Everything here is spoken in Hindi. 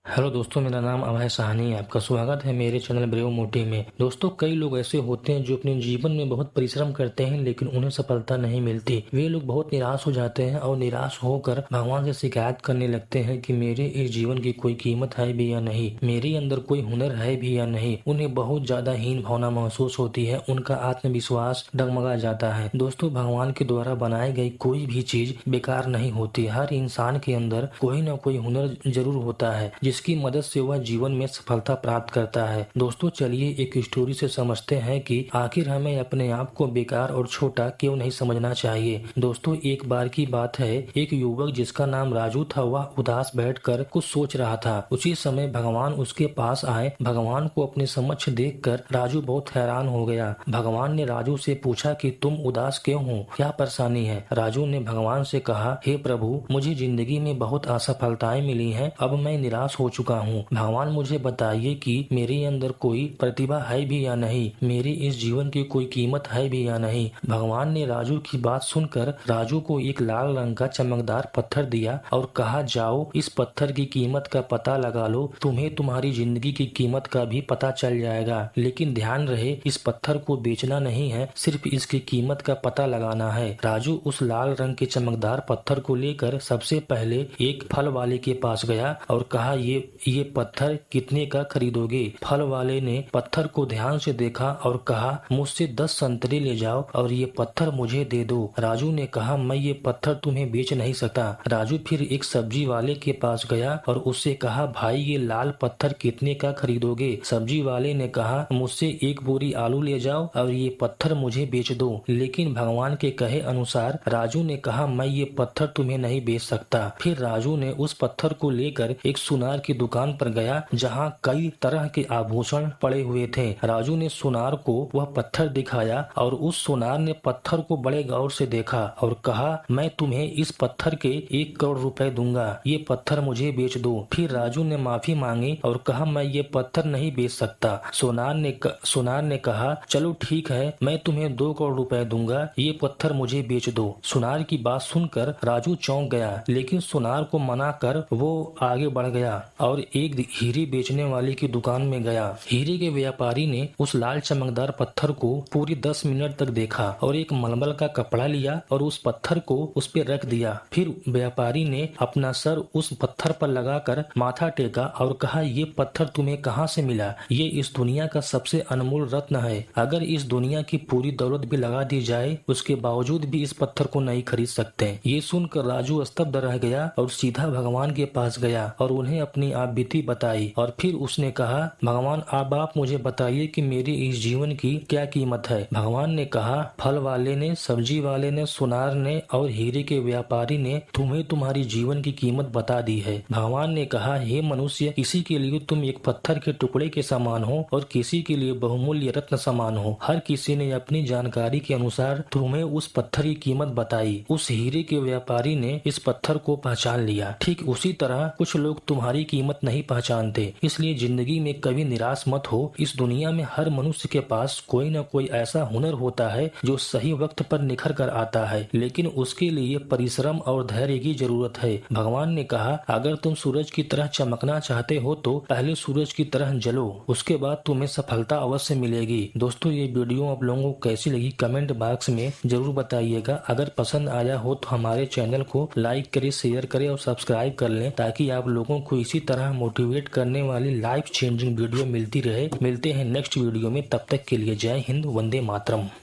हेलो दोस्तों, मेरा नाम अभय साहनी है। आपका स्वागत है मेरे चैनल ब्रेव मोटिव में। दोस्तों, कई लोग ऐसे होते हैं जो अपने जीवन में बहुत परिश्रम करते हैं लेकिन उन्हें सफलता नहीं मिलती। वे लोग बहुत निराश हो जाते हैं और निराश होकर भगवान से शिकायत करने लगते हैं कि मेरे इस जीवन की कोई कीमत है भी या नहीं, मेरे अंदर कोई हुनर है भी या नहीं। उन्हें बहुत ज्यादा हीन भावना महसूस होती है, उनका आत्मविश्वास डगमगा जाता है। दोस्तों, भगवान के द्वारा बनाई गई कोई भी चीज बेकार नहीं होती। हर इंसान के अंदर कोई न कोई हुनर जरूर होता है जिसकी मदद से वह जीवन में सफलता प्राप्त करता है। दोस्तों, चलिए एक स्टोरी से समझते हैं कि आखिर हमें अपने आप को बेकार और छोटा क्यों नहीं समझना चाहिए। दोस्तों, एक बार की बात है, एक युवक जिसका नाम राजू था, वह उदास बैठकर कुछ सोच रहा था। उसी समय भगवान उसके पास आए। भगवान को अपने समक्ष देखकर राजू बहुत हैरान हो गया। भगवान ने राजू से पूछा कि तुम उदास क्यों हो, क्या परेशानी है। राजू ने भगवान से कहा, हे प्रभु, मुझे जिंदगी में बहुत असफलताएं मिली हैं, अब मैं निराश हो चुका हूँ। भगवान, मुझे बताइए कि मेरे अंदर कोई प्रतिभा है भी या नहीं, मेरे इस जीवन की कोई कीमत है भी या नहीं। भगवान ने राजू की बात सुनकर राजू को एक लाल रंग का चमकदार पत्थर दिया और कहा, जाओ इस पत्थर की कीमत का पता लगा लो, तुम्हें तुम्हारी जिंदगी की कीमत का भी पता चल जाएगा। लेकिन ध्यान रहे, इस पत्थर को बेचना नहीं है, सिर्फ इसकी कीमत का पता लगाना है। राजू उस लाल रंग के चमकदार पत्थर को लेकर सबसे पहले एक फल वाले के पास गया और कहा, ये पत्थर कितने का खरीदोगे। फल वाले ने पत्थर को ध्यान से देखा और कहा, मुझसे 10 संतरे ले जाओ और ये पत्थर मुझे दे दो। राजू ने कहा, मैं ये पत्थर तुम्हें बेच नहीं सकता। राजू फिर एक सब्जी वाले के पास गया और उससे कहा, भाई ये लाल पत्थर कितने का खरीदोगे। सब्जी वाले ने कहा, मुझसे एक बोरी आलू ले जाओ और ये पत्थर मुझे बेच दो। लेकिन भगवान के कहे अनुसार राजू ने कहा, मैं ये पत्थर तुम्हें नहीं बेच सकता। फिर राजू ने उस पत्थर को लेकर एक सुनार की दुकान पर गया जहां कई तरह के आभूषण पड़े हुए थे। राजू ने सुनार को वह पत्थर दिखाया और उस सुनार ने पत्थर को बड़े गौर से देखा और कहा, मैं तुम्हें इस पत्थर के 1 करोड़ रुपए दूंगा, ये पत्थर मुझे बेच दो। फिर राजू ने माफी मांगी और कहा, मैं ये पत्थर नहीं बेच सकता। सुनार ने कहा, चलो ठीक है, मैं तुम्हें 2 करोड़ रुपए दूंगा, ये पत्थर मुझे बेच दो। सुनार की बात सुनकर राजू चौंक गया, लेकिन सुनार को मना कर वो आगे बढ़ गया और एक हीरे बेचने वाले की दुकान में गया। हीरे के व्यापारी ने उस लाल चमकदार पत्थर को पूरी 10 मिनट तक देखा और एक मलमल का कपड़ा लिया और उस पत्थर को उस पे रख दिया। फिर व्यापारी ने अपना सर उस पत्थर पर लगाकर माथा टेका और कहा, ये पत्थर तुम्हें कहाँ से मिला। ये इस दुनिया का सबसे अनमोल रत्न है। अगर इस दुनिया की पूरी दौलत भी लगा दी जाए, उसके बावजूद भी इस पत्थर को नहीं खरीद सकते। ये सुनकर राजू स्तब्ध रह गया और सीधा भगवान के पास गया और उन्हें अपनी आप बीती बताई। और फिर उसने कहा, भगवान, अब आप मुझे बताइए कि मेरे इस जीवन की क्या कीमत है। भगवान ने कहा, फल वाले ने, सब्जी वाले ने, सुनार ने और हीरे के व्यापारी ने तुम्हें तुम्हारी जीवन की कीमत बता दी है। भगवान ने कहा, हे मनुष्य, किसी के लिए तुम एक पत्थर के टुकड़े के समान हो और किसी के लिए बहुमूल्य रत्न समान हो। हर किसी ने अपनी जानकारी के अनुसार तुम्हें उस पत्थर की कीमत बताई। उस हीरे के व्यापारी ने इस पत्थर को पहचान लिया। ठीक उसी तरह कुछ लोग तुम्हारी कीमत नहीं पहचानते, इसलिए जिंदगी में कभी निराश मत हो। इस दुनिया में हर मनुष्य के पास कोई न कोई ऐसा हुनर होता है जो सही वक्त पर निखर कर आता है, लेकिन उसके लिए परिश्रम और धैर्य की जरूरत है। भगवान ने कहा, अगर तुम सूरज की तरह चमकना चाहते हो तो पहले सूरज की तरह जलो, उसके बाद तुम्हें सफलता अवश्य मिलेगी। दोस्तों, ये वीडियो आप लोगों को कैसी लगी कमेंट बॉक्स में जरूर बताइएगा। अगर पसंद आया हो तो हमारे चैनल को लाइक करें, शेयर करें और सब्सक्राइब कर लें ताकि आप लोगों को इसी तरह मोटिवेट करने वाली लाइफ चेंजिंग वीडियो मिलती रहे। मिलते हैं नेक्स्ट वीडियो में, तब तक के लिए जय हिंद, वंदे मातरम।